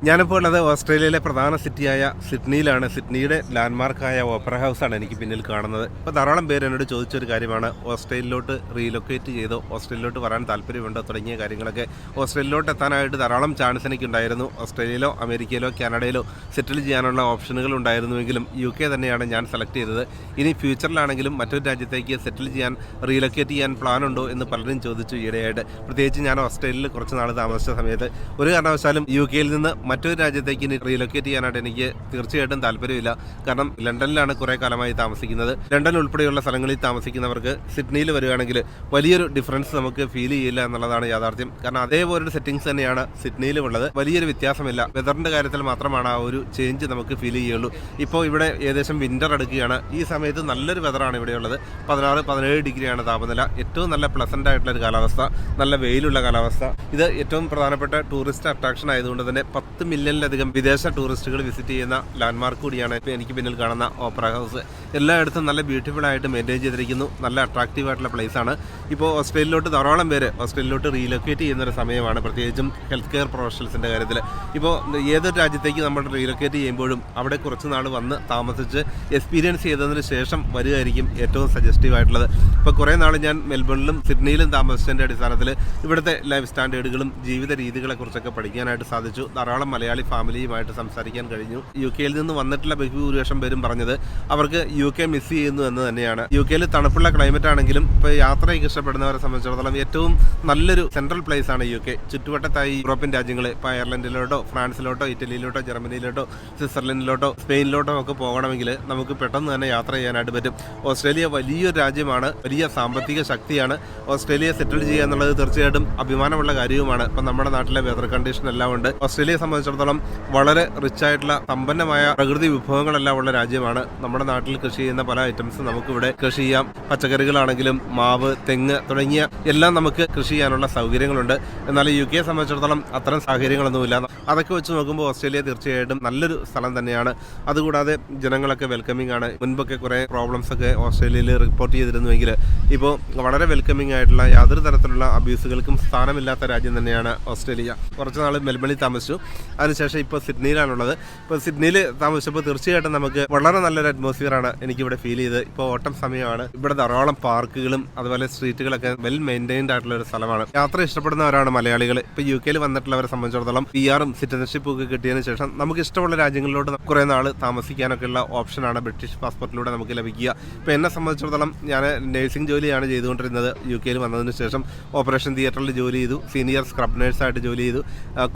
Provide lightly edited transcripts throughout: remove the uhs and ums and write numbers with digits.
ഞാനിപ്പോൾ ഉള്ളത് ഓസ്ട്രേലിയയിലെ പ്രധാന സിറ്റിയായ സിഡ്നിയിലാണ്. സിഡ്നിയുടെ ലാൻഡ്മാർക്കായ ഓപ്പറ ഹൗസാണ് എനിക്ക് പിന്നിൽ കാണുന്നത്. ഇപ്പോൾ ധാരാളം പേര് എന്നോട് ചോദിച്ചൊരു കാര്യമാണ്, ഓസ്ട്രേലിയയിലോട്ട് റീലൊക്കേറ്റ് ചെയ്തോ, ഓസ്ട്രേലിയയിലോട്ട് വരാൻ താല്പര്യമുണ്ടോ തുടങ്ങിയ കാര്യങ്ങളൊക്കെ. ഓസ്ട്രേലിയയിലോട്ട് എത്താനായിട്ട് ധാരാളം ചാൻസ് എനിക്കുണ്ടായിരുന്നു. ഓസ്ട്രേലിയയിലോ അമേരിക്കയിലോ കാനഡയിലോ സെറ്റിൽ ചെയ്യാനുള്ള ഓപ്ഷനുകൾ ഉണ്ടായിരുന്നുവെങ്കിലും UK തന്നെയാണ് ഞാൻ സെലക്ട് ചെയ്തത്. ഇനി ഫ്യൂച്ചറിലാണെങ്കിലും മറ്റൊരു രാജ്യത്തേക്ക് സെറ്റിൽ ചെയ്യാൻ റീലൊക്കേറ്റ് ചെയ്യാൻ പ്ലാൻ ഉണ്ടോ എന്ന് പലരും ചോദിച്ചു ഈയിടെയായിട്ട്. പ്രത്യേകിച്ച് ഞാൻ ഓസ്ട്രേലിയയിൽ കുറച്ച് നാൾ താമസിച്ച സമയത്ത് ഒരു കാരണവശാലും UK നിന്ന് മറ്റൊരു രാജ്യത്തേക്ക് ഇനി റീലൊക്കേറ്റ് ചെയ്യാനായിട്ട് എനിക്ക് തീർച്ചയായിട്ടും താല്പര്യമില്ല. കാരണം ലണ്ടനിലാണ് കുറേ കാലമായി താമസിക്കുന്നത്. ലണ്ടൻ ഉൾപ്പെടെയുള്ള സ്ഥലങ്ങളിൽ താമസിക്കുന്നവർക്ക് സിഡ്നിയിൽ വരികയാണെങ്കിൽ വലിയൊരു ഡിഫറൻസ് നമുക്ക് ഫീൽ ചെയ്യില്ല എന്നുള്ളതാണ് യാഥാർത്ഥ്യം. കാരണം അതേപോലൊരു സെറ്റിംഗ്സ് തന്നെയാണ് സിഡ്നിയിലും ഉള്ളത്. വലിയൊരു വ്യത്യാസമില്ല. വെതറിൻ്റെ കാര്യത്തിൽ മാത്രമാണ് ആ ഒരു ചേഞ്ച് നമുക്ക് ഫീൽ ചെയ്യുള്ളൂ. ഇപ്പോൾ ഇവിടെ ഏകദേശം വിൻ്റർ അടുക്കുകയാണ്. ഈ സമയത്ത് നല്ലൊരു വെതറാണ് ഇവിടെയുള്ളത്. 16-17 ഡിഗ്രിയാണ് താപനില. ഏറ്റവും നല്ല പ്ലസൻ്റ് ആയിട്ടുള്ള ഒരു കാലാവസ്ഥ, നല്ല വെയിലുള്ള കാലാവസ്ഥ. ഇത് ഏറ്റവും പ്രധാനപ്പെട്ട ടൂറിസ്റ്റ് അട്രാക്ഷൻ ആയതുകൊണ്ട് തന്നെ 10 മില്യണിലധികം വിദേശ ടൂറിസ്റ്റുകൾ വിസിറ്റ് ചെയ്യുന്ന ലാൻഡ്മാർക്ക് കൂടിയാണ് എനിക്ക് പിന്നിൽ കാണുന്ന ഓപ്പറ ഹൗസ്. എല്ലായിടത്തും നല്ല ബ്യൂട്ടിഫുൾ ആയിട്ട് മെയിൻറ്റെയിൻ ചെയ്തിരിക്കുന്നു. നല്ല അട്രാക്റ്റീവ് ആയിട്ടുള്ള പ്ലേസ് ആണ്. ഇപ്പോൾ ഓസ്ട്രേലിയയിലോട്ട് ധാരാളം പേര് ഓസ്ട്രേലിയയിലോട്ട് റീലൊക്കേറ്റ് ചെയ്യുന്നൊരു സമയമാണ്, പ്രത്യേകിച്ചും ഹെൽത്ത് കെയർ പ്രൊഫഷണൽസിൻ്റെ കാര്യത്തിൽ. ഇപ്പോൾ ഏതൊരു രാജ്യത്തേക്ക് നമ്മൾ റീലൊക്കേറ്റ് ചെയ്യുമ്പോഴും അവിടെ കുറച്ച് നാൾ വന്ന് താമസിച്ച് എക്സ്പീരിയൻസ് ചെയ്തതിന് ശേഷം വരികയായിരിക്കും ഏറ്റവും സജസ്റ്റീവ് ആയിട്ടുള്ളത്. ഇപ്പോൾ കുറേ നാൾ ഞാൻ മെൽബണിലും സിഡ്നിയിലും താമസിച്ചതിൻ്റെ അടിസ്ഥാനത്തിൽ ഇവിടുത്തെ ലൈഫ് സ്റ്റാൻഡേർഡുകളും ജീവിത രീതികളെക്കുറിച്ചൊക്കെ പഠിക്കാനായിട്ട് സാധിച്ചു. ധാരാളം മലയാളി ഫാമിലിയുമായിട്ട് സംസാരിക്കാൻ കഴിഞ്ഞു. UK നിന്ന് വന്നിട്ടുള്ള ബഹുഭൂരിപക്ഷം പേരും പറഞ്ഞത് അവർക്ക് UK മിസ് ചെയ്യുന്നു എന്ന് തന്നെയാണ്. UK തണുപ്പുള്ള ക്ലൈമറ്റ് ആണെങ്കിലും ഇപ്പോൾ യാത്രയൊക്കെ ഇഷ്ടപ്പെടുന്നവരെ സംബന്ധിച്ചിടത്തോളം ഏറ്റവും നല്ലൊരു സെൻട്രൽ പ്ലേസ് ആണ് UK. ചുറ്റുവട്ടത്തായി യൂറോപ്യൻ രാജ്യങ്ങൾ, ഇപ്പോൾ അയർലൻഡിലോട്ടോ ഫ്രാൻസിലോട്ടോ ഇറ്റലിയിലോട്ടോ ജർമ്മനിയിലോട്ടോ സ്വിറ്റ്സർലൻഡിലോട്ടോ സ്പെയിനിലോട്ടോ ഒക്കെ പോകണമെങ്കിൽ നമുക്ക് പെട്ടെന്ന് തന്നെ യാത്ര ചെയ്യാനായിട്ട് പറ്റും. ഓസ്ട്രേലിയ വലിയൊരു രാജ്യമാണ്, വലിയ സാമ്പത്തിക ശക്തിയാണ്. ഓസ്ട്രേലിയ സെറ്റിൽ ചെയ്യുക എന്നുള്ളത് തീർച്ചയായിട്ടും അഭിമാനമുള്ള കാര്യവുമാണ്. ഇപ്പം നമ്മുടെ നാട്ടിലെ വെതർ കണ്ടീഷൻ എല്ലാം ഉണ്ട്. ഓസ്ട്രേലിയയെ സംബന്ധിച്ചിടത്തോളം വളരെ റിച്ച് ആയിട്ടുള്ള സമ്പന്നമായ പ്രകൃതി വിഭവങ്ങളെല്ലാം ഉള്ള രാജ്യമാണ്. നമ്മുടെ നാട്ടിൽ കൃഷി ചെയ്യുന്ന പല ഐറ്റംസ് നമുക്കിവിടെ കൃഷി ചെയ്യാം. പച്ചക്കറികളാണെങ്കിലും മാവ്, തെങ്ങ് തുടങ്ങിയ എല്ലാം നമുക്ക് കൃഷി ചെയ്യാനുള്ള സൗകര്യങ്ങളുണ്ട്. എന്നാൽ UK സംബന്ധിച്ചിടത്തോളം അത്തരം സാഹചര്യങ്ങളൊന്നുമില്ല. അതൊക്കെ വെച്ച് നോക്കുമ്പോൾ ഓസ്ട്രേലിയ തീർച്ചയായിട്ടും നല്ലൊരു സ്ഥലം തന്നെയാണ്. അതുകൂടാതെ ജനങ്ങളൊക്കെ വെൽക്കമിംഗ് ആണ്. മുൻപൊക്കെ കുറേ പ്രോബ്ലംസ് ഒക്കെ ഓസ്ട്രേലിയയിൽ റിപ്പോർട്ട് ചെയ്തിരുന്നുവെങ്കിൽ ഇപ്പോൾ വളരെ വെൽക്കമിംഗ് ആയിട്ടുള്ള യാതൊരു തരത്തിലുള്ള അബ്യൂസുകൾക്കും സ്ഥാനമില്ലാത്ത രാജ്യം തന്നെയാണ് ഓസ്ട്രേലിയ. കുറച്ച് നാൾ മെൽബണിൽ താമസിച്ചു. അതിനുശേഷം ഇപ്പോൾ സിഡ്നിയിലാണുള്ളത്. ഇപ്പോൾ സിഡ്നിയിൽ താമസിച്ചപ്പോൾ തീർച്ചയായിട്ടും നമുക്ക് വളരെ നല്ലൊരു അറ്റ്മോസ്ഫിയറാണ് എനിക്കിവിടെ ഫീൽ ചെയ്ത്. ഇപ്പോൾ ഓട്ടം സമയമാണ്. ഇവിടെ ധാരാളം പാർക്കുകളും അതുപോലെ സ്ട്രീറ്റുകളൊക്കെ വെൽ മെയിൻറ്റൈൻഡ് ആയിട്ടുള്ള ഒരു സ്ഥലമാണ്. യാത്ര ഇഷ്ടപ്പെടുന്നവരാണ് മലയാളികൾ. ഇപ്പോൾ UK വന്നിട്ടുള്ളവരെ സംബന്ധിച്ചിടത്തോളം PR-ഉം സിറ്റിസൺഷിപ്പും ഒക്കെ കിട്ടിയതിന് ശേഷം നമുക്ക് ഇഷ്ടമുള്ള രാജ്യങ്ങളിലോട്ട് കുറേ നാൾ താമസിക്കാനൊക്കെയുള്ള ഓപ്ഷനാണ് ബ്രിട്ടീഷ് പാസ്പോർട്ടിലൂടെ നമുക്ക് ലഭിക്കുക. ഇപ്പോൾ എന്നെ സംബന്ധിച്ചിടത്തോളം ഞാൻ നഴ്സിംഗ് ജോലിയാണ് ചെയ്തുകൊണ്ടിരുന്നത്. UK വന്നതിന് ശേഷം ഓപ്പറേഷൻ തിയേറ്ററിൽ ജോലി ചെയ്തു. സീനിയർ സ്ക്രബ് നേഴ്സായിട്ട് ജോലി ചെയ്തു.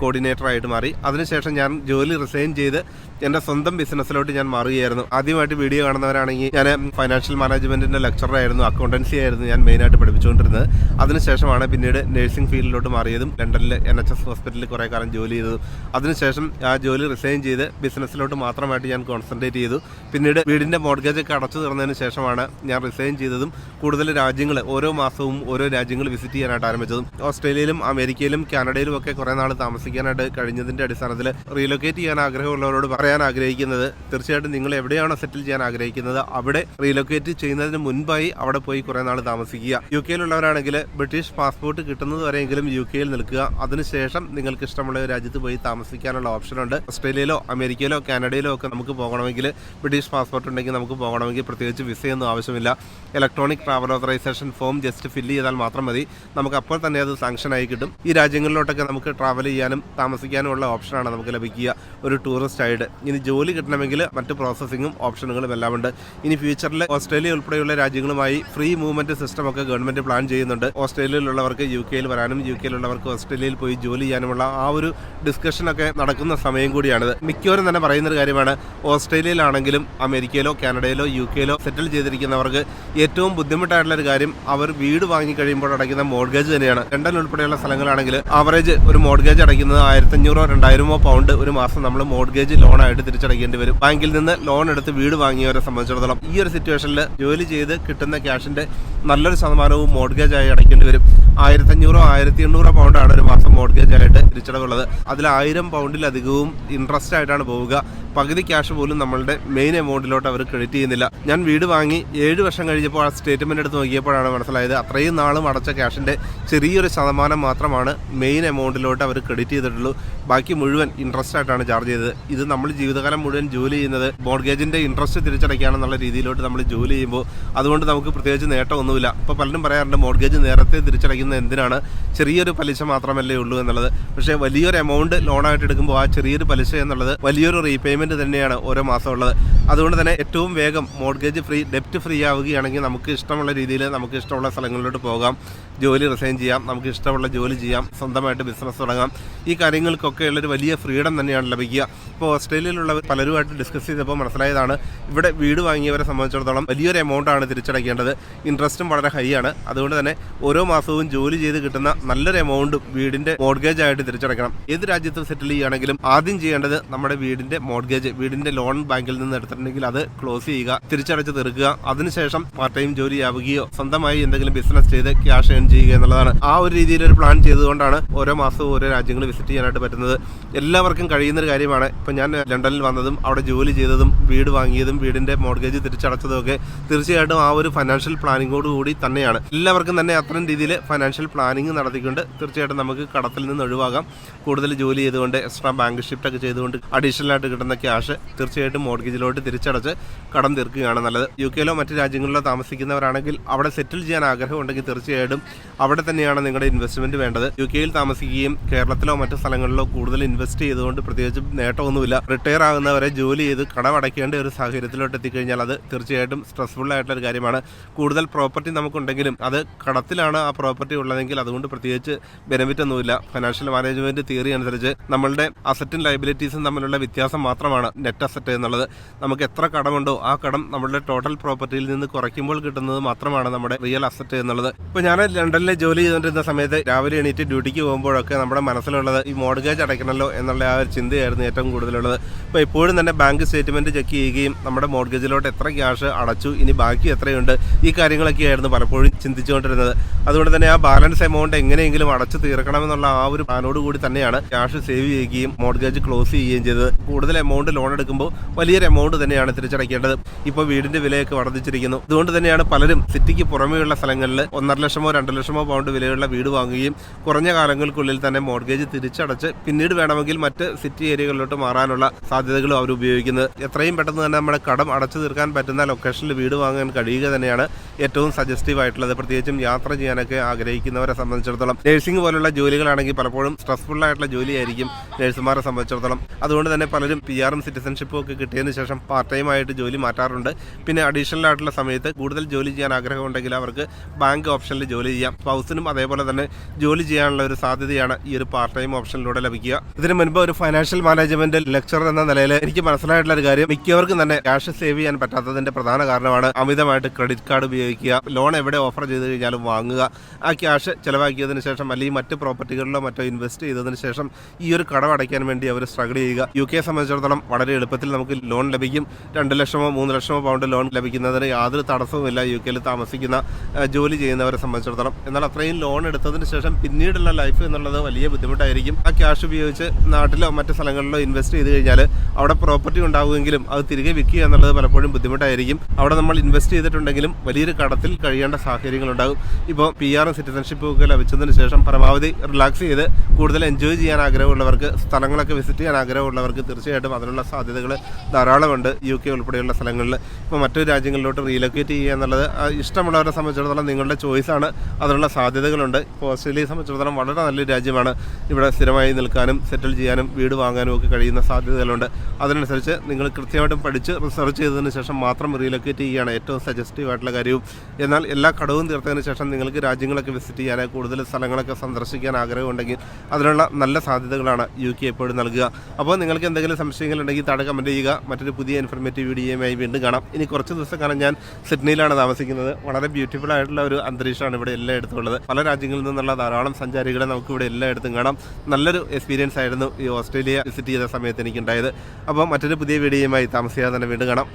കോർഡിനേറ്ററായിട്ട് മാറി. അതിനുശേഷം ഞാൻ ജോലി റിസൈൻ ചെയ്ത് എൻ്റെ സ്വന്തം ബിസിനസ്സിലോട്ട് ഞാൻ മാറുകയായിരുന്നു. ആദ്യമായിട്ട് വീഡിയോ കാണുന്നവരാണെങ്കിൽ ഞാൻ ഫൈനാൻഷ്യൽ മാനേജ്മെൻറ്റിൻ്റെ ലെക്ചറായിരുന്നു, അക്കൗണ്ടൻസി ആയിരുന്നു ഞാൻ മെയിനായിട്ട് പഠിപ്പിച്ചുകൊണ്ടിരുന്നത്. അതിനുശേഷമാണ് പിന്നീട് നഴ്സിംഗ് ഫീൽഡിലോട്ട് മാറിയതും ലണ്ടനിൽ NHS ഹോസ്പിറ്റലിൽ കുറേ കാലം ജോലി ചെയ്തതും. അതിനുശേഷം ആ ജോലി റിസൈൻ ചെയ്ത് ബിസിനസ്സിലോട്ട് മാത്രമായിട്ട് ഞാൻ കോൺസെൻട്രേറ്റ് ചെയ്തു. പിന്നീട് വീടിൻ്റെ മോർഗേജൊക്കെ അടച്ചു തീർന്നതിന് ശേഷമാണ് ഞാൻ റിസൈൻ ചെയ്തതും കൂടുതൽ രാജ്യങ്ങൾ ഓരോ മാസവും ഓരോ രാജ്യങ്ങൾ വിസിറ്റ് ചെയ്യാനായിട്ട് ആരംഭിച്ചതും. ഓസ്ട്രേലിയയിലും അമേരിക്കയിലും കാനഡയിലും ഒക്കെ കുറേ നാൾ താമസിക്കാനായിട്ട് കഴിഞ്ഞതിൻ്റെ അടിസ്ഥാനത്തിൽ റീലൊക്കേറ്റ് ചെയ്യാൻ ആഗ്രഹമുള്ളവരോട് പറയാൻ ആഗ്രഹിക്കുന്നത്, തീർച്ചയായിട്ടും നിങ്ങൾ എവിടെയാണോ സെറ്റിൽ ചെയ്യാൻ ആഗ്രഹിക്കുന്നത് അവിടെ റീലൊക്കേറ്റ് ചെയ്യുന്നതിന് മുൻപായി അവിടെ പോയി കുറേ നാൾ താമസിക്കുക. UK ബ്രിട്ടീഷ് പാസ്പോർട്ട് കിട്ടുന്നത് വരെയെങ്കിലും UK നിൽക്കുക. അതിനുശേഷം നിങ്ങൾക്ക് ഇഷ്ടമുള്ള രാജ്യത്ത് പോയി താമസിക്കാനുള്ള ഓപ്ഷനുണ്ട്. ഓസ്ട്രേലിയയിലോ അമേരിക്കയിലോ കാനഡയിലോ ഒക്കെ നമുക്ക് പോകണമെങ്കിൽ ബ്രിട്ടീഷ് പാസ്പോർട്ട് ഉണ്ടെങ്കിൽ നമുക്ക് പോകണമെങ്കിൽ പ്രത്യേകിച്ച് വിസയൊന്നും ആവശ്യമില്ല. Electronic travel authorisation form just fill ചെയ്താൽ മാത്രം മതി. നമുക്ക് അപ്പോൾ തന്നെ അത് സാങ്ഷനായി കിട്ടും. ഈ രാജ്യങ്ങളിലോട്ടൊക്കെ നമുക്ക് ട്രാവൽ ചെയ്യാനും താമസിക്കാനുമുള്ള ഓപ്ഷനാണ് നമുക്ക് ലഭിക്കുക, ഒരു ടൂറിസ്റ്റ് ആയിട്ട്. ഇനി ജോലി കിട്ടണമെങ്കിൽ മറ്റ് പ്രോസസ്സിങ്ങും ഓപ്ഷനുകളും എല്ലാം ഉണ്ട്. ഇനി ഫ്യൂച്ചറിൽ ഓസ്ട്രേലിയ ഉൾപ്പെടെയുള്ള രാജ്യങ്ങളുമായി ഫ്രീ മൂവ്മെന്റ് സിസ്റ്റം ഒക്കെ ഗവൺമെന്റ് പ്ലാൻ ചെയ്യുന്നുണ്ട്. ഓസ്ട്രേലിയയിലുള്ളവർക്ക് UK വരാനും UK ഓസ്ട്രേലിയയിൽ പോയി ജോലി ചെയ്യാനുമുള്ള ആ ഒരു ഡിസ്കഷനൊക്കെ നടക്കുന്ന സമയം കൂടിയാണിത്. മിക്കവരും തന്നെ പറയുന്നൊരു കാര്യമാണ്, ഓസ്ട്രേലിയയിലാണെങ്കിലും അമേരിക്കയിലോ കാനഡയിലോ UK സെറ്റിൽ ചെയ്തിരിക്കുന്നവർക്ക് ഏറ്റവും ബുദ്ധിമുട്ടായിട്ടുള്ള ഒരു കാര്യം അവർ വീട് വാങ്ങി കഴിയുമ്പോൾ അടയ്ക്കുന്ന മോർഗേജ് തന്നെയാണ്. ലണ്ടൻ ഉൾപ്പെടെയുള്ള സ്ഥലങ്ങളാണെങ്കിൽ ആവറേജ് ഒരു മോർഗേജ് അടയ്ക്കുന്നത് 1500-2000 പൗണ്ട് ഒരു മാസം നമ്മൾ മോർഗേജ് ലോണായിട്ട് തിരിച്ചടയ്ക്കേണ്ടി വരും. ബാങ്കിൽ നിന്ന് ലോൺ എടുത്ത് വീട് വാങ്ങിയവരെ സംബന്ധിച്ചിടത്തോളം ഈ ഒരു സിറ്റുവേഷനിൽ ജോലി ചെയ്ത് കിട്ടുന്ന ക്യാഷിന്റെ നല്ലൊരു ശതമാനവും മോർഗേജായി അടയ്ക്കേണ്ടി വരും. 1500 1800 പൗണ്ടാണ് ഒരു മാസം മോർഗേജ് ആയിട്ട് തിരിച്ചടവുള്ളത്. അതിൽ 1000 പൗണ്ടിലധികവും ഇൻട്രസ്റ്റ് ആയിട്ടാണ് പോവുക. പകുതി ക്യാഷ് പോലും നമ്മളുടെ മെയിൻ എമൗണ്ടിലോട്ട് അവർ ക്രെഡിറ്റ് ചെയ്യുന്നില്ല. ഞാൻ വീട് വാങ്ങി 7 വർഷം കഴിഞ്ഞപ്പോൾ ആ സ്റ്റേറ്റ്മെന്റ് എടുത്ത് നോക്കിയപ്പോഴാണ് മനസ്സിലായത് അത്രയും നാളും അടച്ച ക്യാഷിന്റെ ചെറിയൊരു ശതമാനം മാത്രമാണ് മെയിൻ എമൗണ്ടിലോട്ട് അവർ ക്രെഡിറ്റ് ചെയ്തിട്ടുള്ളൂ. ബാക്കി മുഴുവൻ ഇൻട്രസ്റ്റ് ആയിട്ടാണ് ചാർജ് ചെയ്തത്. ഇത് നമ്മൾ ജീവിതകാലം മുഴുവൻ ജോലി ചെയ്യുന്നത് മോർഗേജിന്റെ ഇൻട്രസ്റ്റ് തിരിച്ചടയ്ക്കാണെന്നുള്ള രീതിയിലോട്ട് നമ്മൾ ജോലി ചെയ്യുമ്പോൾ അതുകൊണ്ട് നമുക്ക് പ്രത്യേകിച്ച് നേട്ടമൊന്നുമില്ല. ഇപ്പോൾ പലരും പറയാറുണ്ട് മോർഗേജ് നേരത്തെ തിരിച്ചടയ്ക്കുന്നത് എന്തിനാണ്, ചെറിയൊരു പലിശ മാത്രമല്ലേ ഉള്ളൂ എന്നുള്ളത്. പക്ഷേ വലിയൊരു എമൗണ്ട് ലോണായിട്ട് എടുക്കുമ്പോൾ ആ ചെറിയൊരു പലിശ എന്നുള്ളത് വലിയൊരു റീപേയ്മെന്റ് തന്നെയാണ് ഓരോ മാസം ഉള്ളത്. അതുകൊണ്ട് തന്നെ ഏറ്റവും വേഗം മോർഗേജ് ഫ്രീ, ഡെപ്റ്റ് ഫ്രീ ആവുകയാണെങ്കിൽ നമുക്ക് ഇഷ്ടമുള്ള രീതിയിൽ നമുക്ക് ഇഷ്ടമുള്ള സ്ഥലങ്ങളിലോട്ട് പോകാം, ജോലി റിസൈൻ ചെയ്യാം, നമുക്ക് ഇഷ്ടമുള്ള ജോലി ചെയ്യാം, സ്വന്തമായിട്ട് ബിസിനസ് തുടങ്ങാം. ഈ കാര്യങ്ങൾക്കൊക്കെ ഉള്ളൊരു വലിയ ഫ്രീഡം തന്നെയാണ് ലഭിക്കുക. ഇപ്പോൾ ഓസ്ട്രേലിയയിലുള്ളവർ പലരുമായിട്ട് ഡിസ്കസ് ചെയ്തപ്പോൾ മനസ്സിലായതാണ് ഇവിടെ വീട് വാങ്ങിയവരെ സംബന്ധിച്ചിടത്തോളം വലിയൊരു എമൗണ്ടാണ് തിരിച്ചടയ്ക്കേണ്ടത്. ഇൻട്രസ്റ്റും വളരെ ഹൈ ആണ്. അതുകൊണ്ട് തന്നെ ഓരോ മാസവും ജോലി ചെയ്ത് കിട്ടുന്ന നല്ലൊരു എമൗണ്ടും വീടിന്റെ മോർഗേജ് ആയിട്ട് തിരിച്ചടയ്ക്കണം. ഏത് രാജ്യത്തും സെറ്റിൽ ചെയ്യുകയാണെങ്കിലും ആദ്യം ചെയ്യേണ്ടത് നമ്മുടെ വീടിന്റെ മോർഗേജ്, വീടിന്റെ ലോൺ ബാങ്കിൽ നിന്ന് എടുത്തിട്ടുണ്ടെങ്കിൽ അത് ക്ലോസ് ചെയ്യുക, തിരിച്ചടച്ച് തീർക്കുക. അതിനുശേഷം പാർട്ട് ടൈം ജോലി ആവുകയോ സ്വന്തമായി എന്തെങ്കിലും ബിസിനസ് ചെയ്ത് ക്യാഷ് ഏൺ ചെയ്യുക എന്നുള്ളതാണ്. ആ ഒരു രീതിയിലൊരു പ്ലാൻ ചെയ്തുകൊണ്ടാണ് ഓരോ മാസവും ഓരോ രാജ്യങ്ങൾ വിസിറ്റ് ചെയ്യാനായിട്ട് പറ്റുന്നത്. എല്ലാവർക്കും കഴിയുന്നൊരു കാര്യമാണ്. ഇപ്പം ഞാൻ ലണ്ടനിൽ വന്നതും അവിടെ ജോലി ചെയ്തതും വീട് വാങ്ങിയതും വീടിന്റെ മോർഗേജ് തിരിച്ചടച്ചതും ഒക്കെ തീർച്ചയായിട്ടും ആ ഒരു ഫൈനാൻഷ്യൽ പ്ലാനിങ്ങോട് കൂടി തന്നെയാണ്. എല്ലാവർക്കും തന്നെ അത്തരം രീതിയിൽ ഫൈനാൻഷ്യൽ പ്ലാനിങ് നടത്തിക്കൊണ്ട് തീർച്ചയായിട്ടും നമുക്ക് കടത്തിൽ നിന്ന് ഒഴിവാകാം. കൂടുതൽ ജോലി ചെയ്തുകൊണ്ട് എക്സ്ട്രാ ബാങ്ക് ഷിഫ്റ്റ് ഒക്കെ ചെയ്തുകൊണ്ട് അഡീഷണൽ ആയിട്ട് കിട്ടുന്ന ക്യാഷ് തീർച്ചയായിട്ടും മോർഗേജിലോട്ട് തിരിച്ചടച്ച് കടം തീർക്കുകയാണ് നല്ലത്. UK-ലോ മറ്റ് രാജ്യങ്ങളിലോ താമസിക്കുന്നവരാണെങ്കിൽ അവിടെ സെറ്റിൽ ചെയ്യാൻ ആഗ്രഹമുണ്ടെങ്കിൽ തീർച്ചയായിട്ടും അവിടെ തന്നെയാണ് നിങ്ങളുടെ ഇൻവെസ്റ്റ്മെന്റ് വേണ്ടത്. UK-യിൽ താമസിക്കുകയും കേരളത്തിലോ മറ്റു സ്ഥലങ്ങളിലോ കൂടുതൽ ഇൻവെസ്റ്റ് ചെയ്തുകൊണ്ട് പ്രത്യേകിച്ച് നേട്ടമൊന്നുമില്ല. റിട്ടയർ ആകുന്നവരെ ജോലി ചെയ്ത് കടമടയ്ക്കേണ്ട ഒരു സാഹചര്യത്തിലോട്ട് എത്തിക്കഴിഞ്ഞാൽ അത് തീർച്ചയായിട്ടും സ്ട്രെസ്ഫുൾ ആയിട്ടുള്ള ഒരു കാര്യമാണ്. കൂടുതൽ പ്രോപ്പർട്ടി നമുക്കുണ്ടെങ്കിലും അത് കടത്തിലാണ് ആ പ്രോപ്പർട്ടി ഉള്ളതെങ്കിൽ അതുകൊണ്ട് പ്രത്യേകിച്ച് ബെനിഫിറ്റ് ഒന്നുമില്ല. ഫൈനാൻഷ്യൽ മാനേജ്മെന്റ് തിയറി അനുസരിച്ച് നമ്മളുടെ അസറ്റും ലയബിലിറ്റീസും തമ്മിലുള്ള വ്യത്യാസം മാത്രമാണ് നെറ്റ് അസറ്റ് എന്നുള്ളത്. നമുക്ക് എത്ര കടമുണ്ടോ ആ കടം നമ്മുടെ ടോട്ടൽ പ്രോപ്പർട്ടിയിൽ നിന്ന് കുറയ്ക്കുമ്പോൾ കിട്ടുന്നത് മാത്രമാണ് നമ്മുടെ റിയൽ അസറ്റ് എന്നുള്ളത്. ഇപ്പോൾ ഞാൻ ലണ്ടനിലെ ജോലി ചെയ്തുകൊണ്ടിരുന്ന സമയത്ത് രാവിലെ എണീറ്റ് ഡ്യൂട്ടിക്ക് പോകുമ്പോഴൊക്കെ നമ്മുടെ മനസ്സിലുള്ളത് ഈ മോർഗേജ് അടയ്ക്കണമല്ലോ എന്നുള്ള ആ ഒരു ചിന്തയായിരുന്നു ഏറ്റവും കൂടുതലുള്ളത്. ഇപ്പോൾ എപ്പോഴും തന്നെ ബാങ്ക് സ്റ്റേറ്റ്മെന്റ് ചെക്ക് ചെയ്യുകയും നമ്മുടെ മോർഗേജിലോട്ട് എത്ര ക്യാഷ് അടച്ചു, ഇനി ബാക്കി എത്രയുണ്ട്, ഈ കാര്യങ്ങളൊക്കെയായിരുന്നു പലപ്പോഴും ചിന്തിച്ചുകൊണ്ടിരുന്നത്. അതുകൊണ്ട് തന്നെ ആ ബാലൻസ് എമൗണ്ട് എങ്ങനെയെങ്കിലും അടച്ചു തീർക്കണമെന്നുള്ള ആ ഒരു പ്ലാനോട് കൂടി തന്നെയാണ് ക്യാഷ് സേവ് ചെയ്യുകയും മോർഗേജ് ക്ലോസ് ചെയ്യുകയും ചെയ്തത്. കൂടുതൽ എമൗണ്ട് ലോൺ എടുക്കുമ്പോൾ വലിയൊരു എമൗണ്ട് തന്നെയാണ് തിരിച്ചടയ്ക്കേണ്ടത്. ഇപ്പോൾ വീടിന്റെ വിലയൊക്കെ വർദ്ധിച്ചിരിക്കുന്നു. അതുകൊണ്ട് തന്നെയാണ് പലരും സിറ്റിക്ക് പുറമെയുള്ള സ്ഥലങ്ങളിൽ 1.5 ലക്ഷമോ 2 ലക്ഷമോ പൗണ്ട് വിലയുള്ള വീട് വാങ്ങുകയും കുറഞ്ഞ കാലങ്ങൾക്കുള്ളിൽ തന്നെ മോർഗേജ് തിരിച്ചടച്ച് പിന്നീട് വേണമെങ്കിൽ മറ്റ് സിറ്റി ഏരിയകളിലോട്ട് മാറാനുള്ള സാധ്യതകളും അവർ ഉപയോഗിക്കുന്നത്. എത്രയും പെട്ടെന്ന് തന്നെ നമ്മുടെ കടം അടച്ചു തീർക്കാൻ പറ്റുന്ന ലൊക്കേഷനിൽ വീട് വാങ്ങാൻ കഴിയുക തന്നെയാണ് ഏറ്റവും സജസ്റ്റീവ് ആയിട്ടുള്ളത്. പ്രത്യേകിച്ചും യാത്ര ചെയ്യാനൊക്കെ ആഗ്രഹിക്കുന്നവരെ സംബന്ധിച്ചിടത്തോളം. നഴ്സിംഗ് പോലുള്ള ജോലികളാണെങ്കിൽ പലപ്പോഴും സ്ട്രെസ്ഫുൾ ആയിട്ടുള്ള ജോലിയായിരിക്കും നഴ്സുമാരെ സംബന്ധിച്ചിടത്തോളം. അതുകൊണ്ട് തന്നെ പലരും PR-ഉം സിറ്റിസൺഷിപ്പും ഒക്കെ കിട്ടിയതിന് ശേഷം പാർട്ട് ടൈം ആയിട്ട് ജോലി മാറ്റാറുണ്ട്. പിന്നെ അഡീഷണൽ ആയിട്ടുള്ള സമയത്ത് കൂടുതൽ ജോലി ചെയ്യാൻ ആഗ്രഹമുണ്ടെങ്കിൽ അവർക്ക് ബാങ്ക് ഓപ്ഷനിൽ ജോലി ചെയ്യാം. സ്പൗസിനും അതേപോലെ തന്നെ ജോലി ചെയ്യാനുള്ള ഒരു സാധ്യതയാണ് ഈ ഒരു പാർട്ട് ടൈം ഓപ്ഷനിലൂടെ ലഭിക്കുക. ഇതിനു മുൻപ് ഒരു ഫൈനാൻഷ്യൽ മാനേജ്മെന്റ് ലെക്ചറർ എന്ന നിലയിൽ എനിക്ക് മനസ്സിലായിട്ടുള്ള ഒരു കാര്യം, മിക്കവർക്കും തന്നെ ക്യാഷ് സേവ് ചെയ്യാൻ പറ്റാത്തതിന്റെ പ്രധാന കാരണമാണ് അമിതമായിട്ട് ക്രെഡിറ്റ് കാർഡ് ഉപയോഗിക്കുക. ലോൺ എവിടെ ഓഫർ ചെയ്ത് കഴിഞ്ഞാലും വാങ്ങുക, ആ ക്യാഷ് ചിലവാക്കിയതിനു ശേഷം അല്ലെങ്കിൽ മറ്റ് പ്രോപ്പർട്ടികളിലോ മറ്റോ ഇൻവെസ്റ്റ് ചെയ്തതിനു ശേഷം ഈ ഒരു കടം അടയ്ക്കാൻ വേണ്ടി അവർ സ്ട്രഗിൾ ചെയ്യുക. UK-യെ സംബന്ധിച്ചിടത്തോളം വളരെ എളുപ്പത്തിൽ നമുക്ക് ലോൺ ലഭിക്കും. 2 ലക്ഷമോ 3 ലക്ഷമോ പൗണ്ട് ലോൺ ലഭിക്കുന്നതിന് യാതൊരു തടസ്സവുമില്ല UK-യിൽ താമസിക്കുന്ന ജോലി ചെയ്യുന്നവരെ സംബന്ധിച്ചിടത്തോളം. എന്നാൽ അത്രയും ലോൺ എടുത്തതിന് ശേഷം പിന്നീടുള്ള ലൈഫ് എന്നുള്ളത് വലിയ ബുദ്ധിമുട്ടായിരിക്കും. ആ ക്യാഷ് ഉപയോഗിച്ച് നാട്ടിലോ മറ്റു സ്ഥലങ്ങളിലോ ഇൻവെസ്റ്റ് ചെയ്ത് കഴിഞ്ഞാൽ അവിടെ പ്രോപ്പർട്ടി ഉണ്ടാവുമെങ്കിലും അത് തിരികെ വിൽക്കുക എന്നുള്ളത് പലപ്പോഴും ബുദ്ധിമുട്ടായിരിക്കും. അവിടെ നമ്മൾ ഇൻവെസ്റ്റ് ചെയ്തിട്ടുണ്ടെങ്കിലും വലിയൊരു കടത്തിൽ കഴിയേണ്ട സാഹചര്യങ്ങളുണ്ടാകും. ഇപ്പോൾ PR-ഉം സിറ്റിസൺഷിപ്പും ഒക്കെ ലഭിച്ചതിന് ശേഷം പരമാവധി റിലാക്സ് ചെയ്ത് കൂടുതൽ എൻജോയ് ചെയ്യാൻ ആഗ്രഹമുള്ളവർക്ക്, സ്ഥലങ്ങളൊക്കെ വിസിറ്റ് ചെയ്യാൻ ആഗ്രഹമുള്ളവർക്ക് തീർച്ചയായിട്ടും അതിനുള്ള സാധ്യതകൾ ധാരാളമുണ്ട് UK ഉൾപ്പെടെയുള്ള സ്ഥലങ്ങളിൽ. ഇപ്പോൾ മറ്റു രാജ്യങ്ങളിലോട്ട് റീലൊക്കേറ്റ് ചെയ്യുക എന്നുള്ളത് ഇഷ്ടമുള്ളവരെ സംബന്ധിച്ചിടത്തോളം നിങ്ങളുടെ ചോയ്സാണ്. അതിനുള്ള സാധ്യതകളുണ്ട്. ഇപ്പോൾ ഓസ്ട്രേലിയയെ സംബന്ധിച്ചിടത്തോളം വളരെ നല്ലൊരു രാജ്യമാണ്. ഇവിടെ സ്ഥിരമായി നിൽക്കാനും സെറ്റിൽ ചെയ്യാനും വീട് വാങ്ങാനും ഒക്കെ കഴിയുന്ന സാധ്യതകളുണ്ട്. അതിനനുസരിച്ച് നിങ്ങൾ കൃത്യമായിട്ടും പഠിച്ച് റിസർച്ച് ചെയ്തതിന് ശേഷം മാത്രം റീലൊക്കേറ്റ് ചെയ്യുകയാണ് ഏറ്റവും സജസ്റ്റീവ് ആയിട്ടുള്ള കാര്യവും. എന്നാൽ എല്ലാ കടവും തീർത്തതിന് ശേഷം നിങ്ങൾക്ക് രാജ്യങ്ങളൊക്കെ വിസിറ്റ് ചെയ്യാൻ, കൂടുതൽ സ്ഥലങ്ങളൊക്കെ സന്ദർശിക്കാൻ ആഗ്രഹമുണ്ടെങ്കിൽ അതിനുള്ള നല്ല സാധ്യതകളാണ് UK എപ്പോഴും നൽകുക. അപ്പോൾ നിങ്ങൾക്ക് എന്തെങ്കിലും സംശയങ്ങളുണ്ടെങ്കിൽ താഴെ കമൻറ്റ് ചെയ്യുക. മറ്റൊരു പുതിയ ഇൻഫർമേറ്റീവ് വീഡിയോയുമായി വീണ്ടും കാണാം. ഇനി കുറച്ച് ദിവസക്കാലം ഞാൻ സിഡ്നിയിലാണ് താമസിക്കുന്നത്. വളരെ ബ്യൂട്ടിഫുൾ ആയിട്ടുള്ള ഒരു അന്തരീക്ഷമാണ് ഇവിടെ എല്ലായിടത്തും ഉള്ളത്. പല രാജ്യങ്ങളിൽ നിന്നുള്ള ധാരാളം സഞ്ചാരികളെ നമുക്ക് ഇവിടെ എല്ലായിടത്തും കാണാം. നല്ലൊരു എക്സ്പീരിയൻസ് ആയിരുന്നു ഈ ഓസ്ട്രേലിയ വിസിറ്റ് ചെയ്ത സമയത്ത് എനിക്കുണ്ടായത്. അപ്പോൾ മറ്റൊരു പുതിയ വീഡിയോയുമായി താമസിയാതെ തന്നെ വീണ്ടും കാണാം.